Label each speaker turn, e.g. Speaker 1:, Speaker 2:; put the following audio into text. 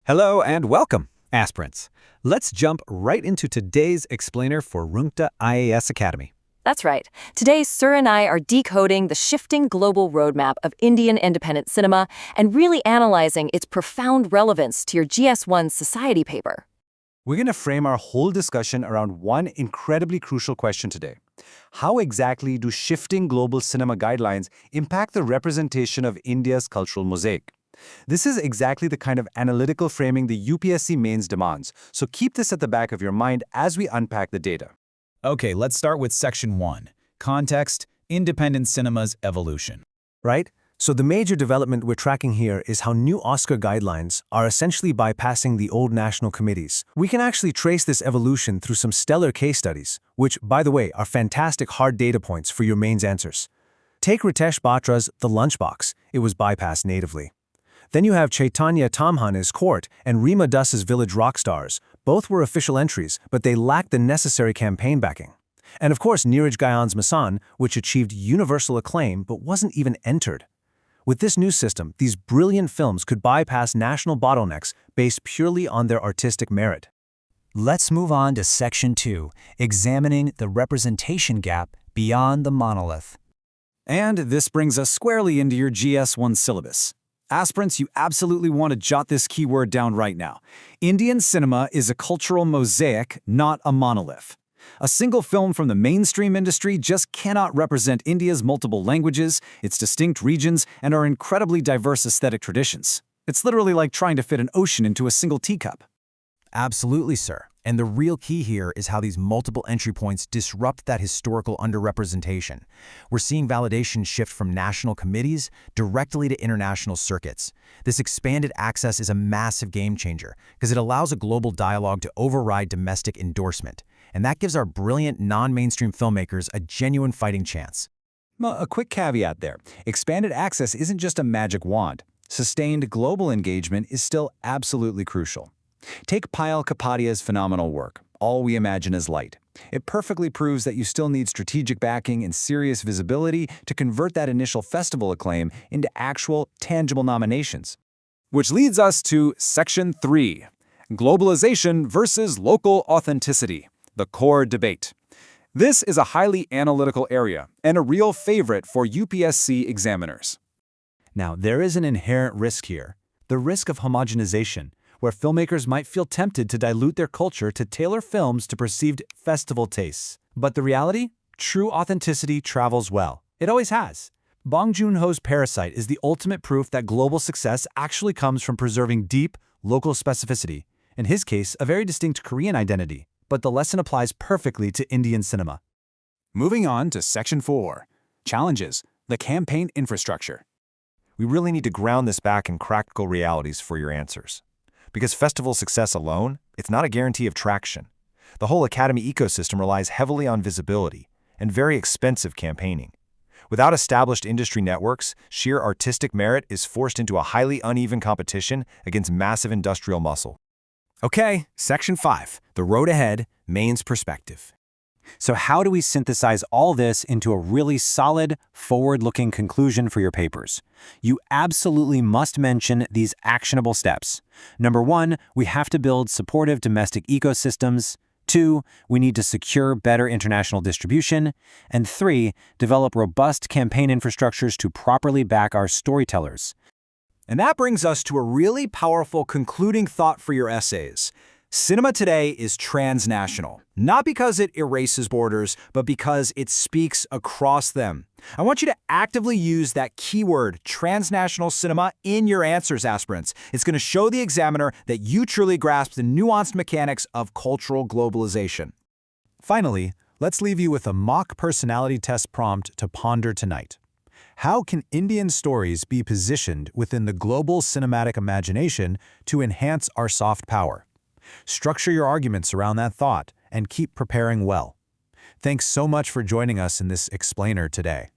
Speaker 1: Hello and welcome, aspirants. Let's jump right into today's explainer for Rungta IAS Academy.
Speaker 2: That's right. Today, Sir and I are decoding the shifting global roadmap of Indian independent cinema and really analyzing its profound relevance to your GS1 society paper.
Speaker 3: We're going to frame our whole discussion around one incredibly crucial question today. How exactly do shifting global cinema guidelines impact the representation of India's cultural mosaic? This is exactly the kind of analytical framing the UPSC mains demands, so keep this at the back of your mind as we unpack the data.
Speaker 4: Okay, let's start with Section 1, Context, Independent Cinema's Evolution.
Speaker 5: Right? So the major development we're tracking here is how new Oscar guidelines are essentially bypassing the old national committees. We can actually trace this evolution through some stellar case studies, which, by the way, are fantastic hard data points for your mains answers. Take Ritesh Batra's The Lunchbox. It was bypassed natively. Then you have Chaitanya Tamhane's Court and Rima Das's Village Rockstars. Both were official entries, but they lacked the necessary campaign backing. And of course, Neeraj Ghayan's Masaan, which achieved universal acclaim but wasn't even entered. With this new system, these brilliant films could bypass national bottlenecks based purely on their artistic merit.
Speaker 6: Let's move on to Section 2, examining the representation gap beyond the monolith.
Speaker 3: And this brings us squarely into your GS1 syllabus. Aspirants, you absolutely want to jot this keyword down right now. Indian cinema is a cultural mosaic, not a monolith. A single film from the mainstream industry just cannot represent India's multiple languages, its distinct regions, and our incredibly diverse aesthetic traditions. It's literally like trying to fit an ocean into a single teacup.
Speaker 6: Absolutely, sir. And the real key here is how these multiple entry points disrupt that historical underrepresentation. We're seeing validation shift from national committees directly to international circuits. This expanded access is a massive game changer because it allows a global dialogue to override domestic endorsement. And that gives our brilliant non-mainstream filmmakers a genuine fighting chance.
Speaker 3: A quick caveat there. Expanded access isn't just a magic wand. Sustained global engagement is still absolutely crucial. Take Payal Kapadia's phenomenal work, All We Imagine Is Light. It perfectly proves that you still need strategic backing and serious visibility to convert that initial festival acclaim into actual, tangible nominations. Which leads us to Section 3, Globalization versus Local Authenticity, the core debate. This is a highly analytical area and a real favorite for UPSC examiners.
Speaker 5: Now, there is an inherent risk here, the risk of homogenization, where filmmakers might feel tempted to dilute their culture to tailor films to perceived festival tastes. But the reality? True authenticity travels well. It always has. Bong Joon-ho's Parasite is the ultimate proof that global success actually comes from preserving deep, local specificity. In his case, a very distinct Korean identity. But the lesson applies perfectly to Indian cinema.
Speaker 3: Moving on to Section 4, Challenges, the campaign infrastructure.
Speaker 7: We really need to ground this back in practical realities for your answers. Because festival success alone, it's not a guarantee of traction. The whole Academy ecosystem relies heavily on visibility and very expensive campaigning. Without established industry networks, sheer artistic merit is forced into a highly uneven competition against massive industrial muscle.
Speaker 5: Okay, Section 5, the road ahead, mains perspective. So how do we synthesize all this into a really solid, forward-looking conclusion for your papers? You absolutely must mention these actionable steps. Number 1, we have to build supportive domestic ecosystems. 2, we need to secure better international distribution. And 3, develop robust campaign infrastructures to properly back our storytellers.
Speaker 3: And that brings us to a really powerful concluding thought for your essays. Cinema today is transnational, not because it erases borders, but because it speaks across them. I want you to actively use that keyword, transnational cinema, in your answers, aspirants. It's going to show the examiner that you truly grasp the nuanced mechanics of cultural globalization.
Speaker 5: Finally, let's leave you with a mock personality test prompt to ponder tonight. How can Indian stories be positioned within the global cinematic imagination to enhance our soft power? Structure your arguments around that thought and keep preparing well. Thanks so much for joining us in this explainer today.